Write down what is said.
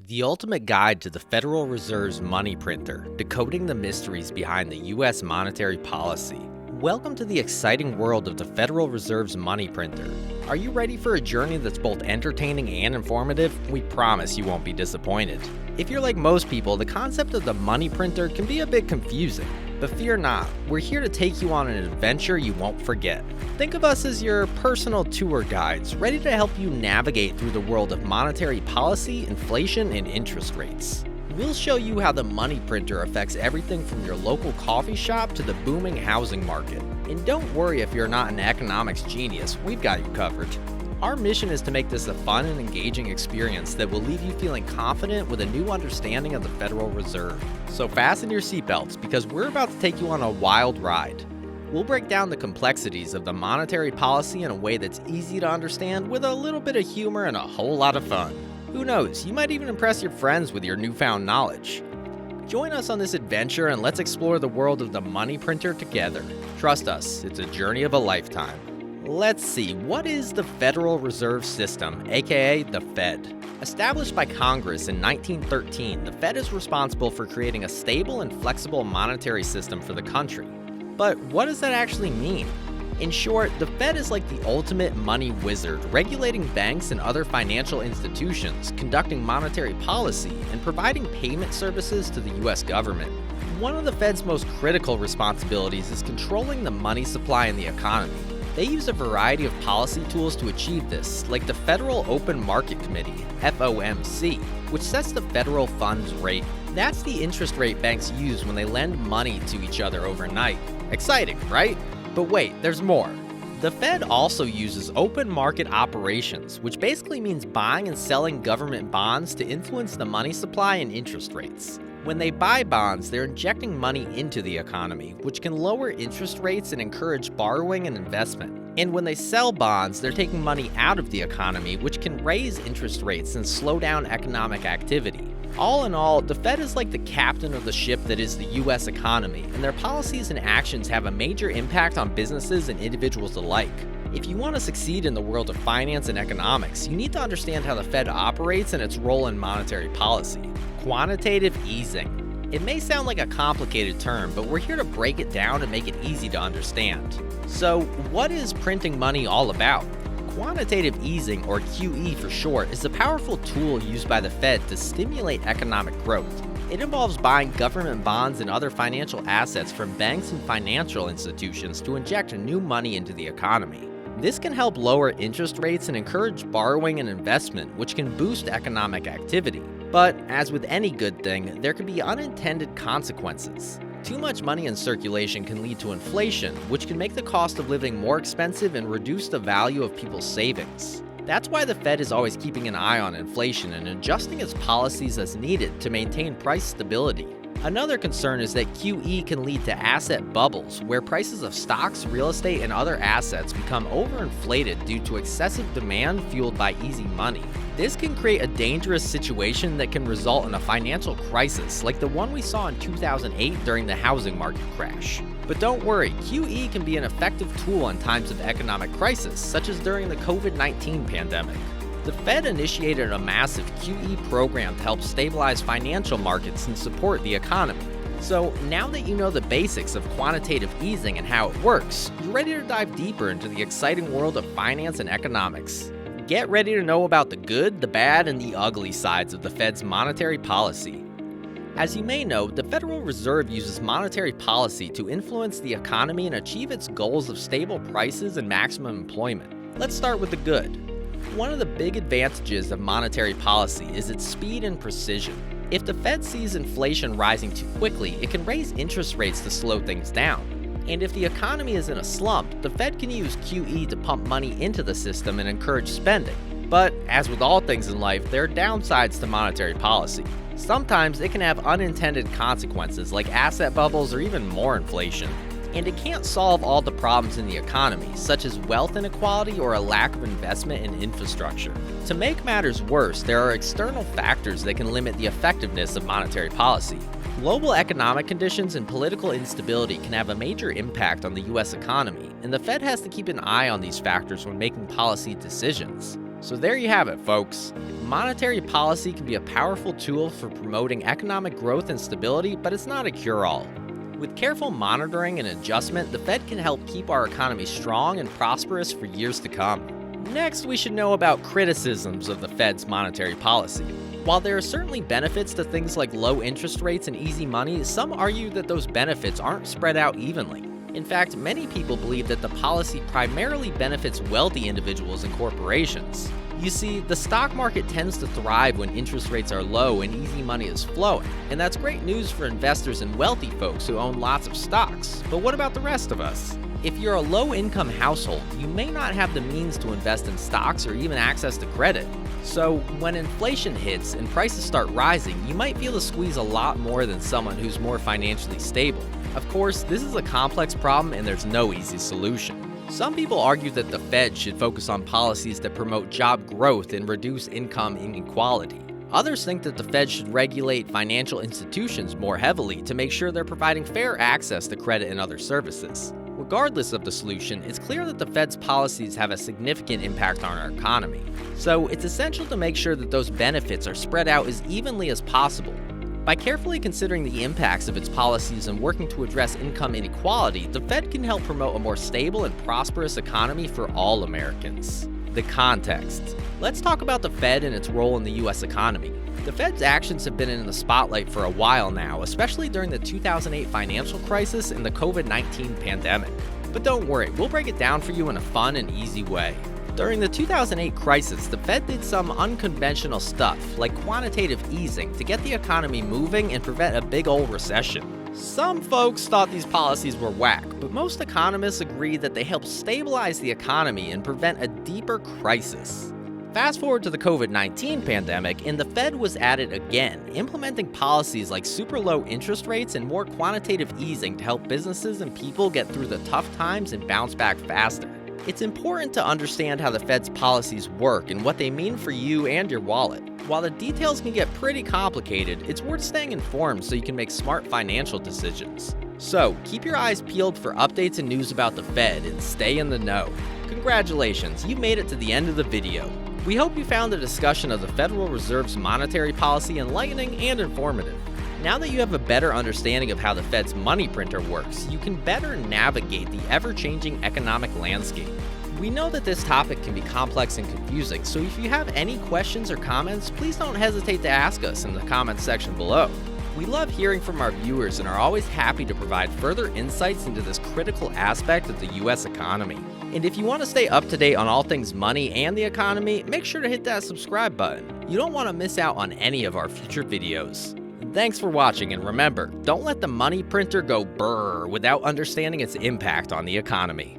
The ultimate guide to the Federal Reserve's money printer, decoding the mysteries behind the U.S. monetary policy. Welcome to the exciting world of the Federal Reserve's money printer. Are you ready for a journey that's both entertaining and informative? We promise you won't be disappointed. If you're like most people, the concept of the money printer can be a bit confusing. But fear not, we're here to take you on an adventure you won't forget. Think of us as your personal tour guides, ready to help you navigate through the world of monetary policy, inflation, and interest rates. We'll show you how the money printer affects everything from your local coffee shop to the booming housing market. And don't worry if you're not an economics genius, we've got you covered. Our mission is to make this a fun and engaging experience that will leave you feeling confident with a new understanding of the Federal Reserve. So fasten your seatbelts because we're about to take you on a wild ride. We'll break down the complexities of the monetary policy in a way that's easy to understand with a little bit of humor and a whole lot of fun. Who knows, you might even impress your friends with your newfound knowledge. Join us on this adventure and let's explore the world of the money printer together. Trust us, it's a journey of a lifetime. Let's see, what is the Federal Reserve System, aka the Fed? Established by Congress in 1913, the Fed is responsible for creating a stable and flexible monetary system for the country. But what does that actually mean? In short, the Fed is like the ultimate money wizard, regulating banks and other financial institutions, conducting monetary policy, and providing payment services to the US government. One of the Fed's most critical responsibilities is controlling the money supply in the economy. They use a variety of policy tools to achieve this, like the Federal Open Market Committee, FOMC, which sets the federal funds rate. That's the interest rate banks use when they lend money to each other overnight. Exciting, right? But wait, there's more. The Fed also uses open market operations, which basically means buying and selling government bonds to influence the money supply and interest rates. When they buy bonds, they're injecting money into the economy, which can lower interest rates and encourage borrowing and investment. And when they sell bonds, they're taking money out of the economy, which can raise interest rates and slow down economic activity. All in all, the Fed is like the captain of the ship that is the US economy, and their policies and actions have a major impact on businesses and individuals alike. If you want to succeed in the world of finance and economics, you need to understand how the Fed operates and its role in monetary policy. Quantitative easing. It may sound like a complicated term, but we're here to break it down and make it easy to understand. So, what is printing money all about? Quantitative easing, or QE for short, is a powerful tool used by the Fed to stimulate economic growth. It involves buying government bonds and other financial assets from banks and financial institutions to inject new money into the economy. This can help lower interest rates and encourage borrowing and investment, which can boost economic activity. But as with any good thing, there can be unintended consequences. Too much money in circulation can lead to inflation, which can make the cost of living more expensive and reduce the value of people's savings. That's why the Fed is always keeping an eye on inflation and adjusting its policies as needed to maintain price stability. Another concern is that QE can lead to asset bubbles, where prices of stocks, real estate, and other assets become overinflated due to excessive demand fueled by easy money. This can create a dangerous situation that can result in a financial crisis like the one we saw in 2008 during the housing market crash. But don't worry, QE can be an effective tool in times of economic crisis, such as during the COVID-19 pandemic. The Fed initiated a massive QE program to help stabilize financial markets and support the economy. So now that you know the basics of quantitative easing and how it works, you're ready to dive deeper into the exciting world of finance and economics. Get ready to know about the good, the bad, and the ugly sides of the Fed's monetary policy. As you may know, the Federal Reserve uses monetary policy to influence the economy and achieve its goals of stable prices and maximum employment. Let's start with the good. One of the big advantages of monetary policy is its speed and precision. If the Fed sees inflation rising too quickly, it can raise interest rates to slow things down. And if the economy is in a slump, the Fed can use QE to pump money into the system and encourage spending. But as with all things in life, there are downsides to monetary policy. Sometimes it can have unintended consequences like asset bubbles or even more inflation. And it can't solve all the problems in the economy, such as wealth inequality or a lack of investment in infrastructure. To make matters worse, there are external factors that can limit the effectiveness of monetary policy. Global economic conditions and political instability can have a major impact on the US economy, and the Fed has to keep an eye on these factors when making policy decisions. So there you have it, folks. Monetary policy can be a powerful tool for promoting economic growth and stability, but it's not a cure-all. With careful monitoring and adjustment, the Fed can help keep our economy strong and prosperous for years to come. Next, we should know about criticisms of the Fed's monetary policy. While there are certainly benefits to things like low interest rates and easy money, some argue that those benefits aren't spread out evenly. In fact, many people believe that the policy primarily benefits wealthy individuals and corporations. You see, the stock market tends to thrive when interest rates are low and easy money is flowing, and that's great news for investors and wealthy folks who own lots of stocks. But what about the rest of us? If you're a low-income household, you may not have the means to invest in stocks or even access to credit. So, when inflation hits and prices start rising, you might feel the squeeze a lot more than someone who's more financially stable. Of course, this is a complex problem and there's no easy solution. Some people argue that the Fed should focus on policies that promote job growth and reduce income inequality. Others think that the Fed should regulate financial institutions more heavily to make sure they're providing fair access to credit and other services. Regardless of the solution, it's clear that the Fed's policies have a significant impact on our economy. So it's essential to make sure that those benefits are spread out as evenly as possible. By carefully considering the impacts of its policies and working to address income inequality, the Fed can help promote a more stable and prosperous economy for all Americans. The context. Let's talk about the Fed and its role in the U.S. economy. The Fed's actions have been in the spotlight for a while now, especially during the 2008 financial crisis and the COVID-19 pandemic. But don't worry, we'll break it down for you in a fun and easy way. During the 2008 crisis, the Fed did some unconventional stuff, like quantitative easing, to get the economy moving and prevent a big old recession. Some folks thought these policies were whack, but most economists agree that they helped stabilize the economy and prevent a deeper crisis. Fast forward to the COVID-19 pandemic, and the Fed was at it again, implementing policies like super low interest rates and more quantitative easing to help businesses and people get through the tough times and bounce back faster. It's important to understand how the Fed's policies work and what they mean for you and your wallet. While the details can get pretty complicated, it's worth staying informed so you can make smart financial decisions. So, keep your eyes peeled for updates and news about the Fed and stay in the know. Congratulations, you've made it to the end of the video. We hope you found the discussion of the Federal Reserve's monetary policy enlightening and informative. Now that you have a better understanding of how the Fed's money printer works, you can better navigate the ever-changing economic landscape. We know that this topic can be complex and confusing, so if you have any questions or comments, please don't hesitate to ask us in the comments section below. We love hearing from our viewers and are always happy to provide further insights into this critical aspect of the U.S. economy. And if you want to stay up to date on all things money and the economy, make sure to hit that subscribe button. You don't want to miss out on any of our future videos. Thanks for watching, and remember, don't let the money printer go brrr without understanding its impact on the economy.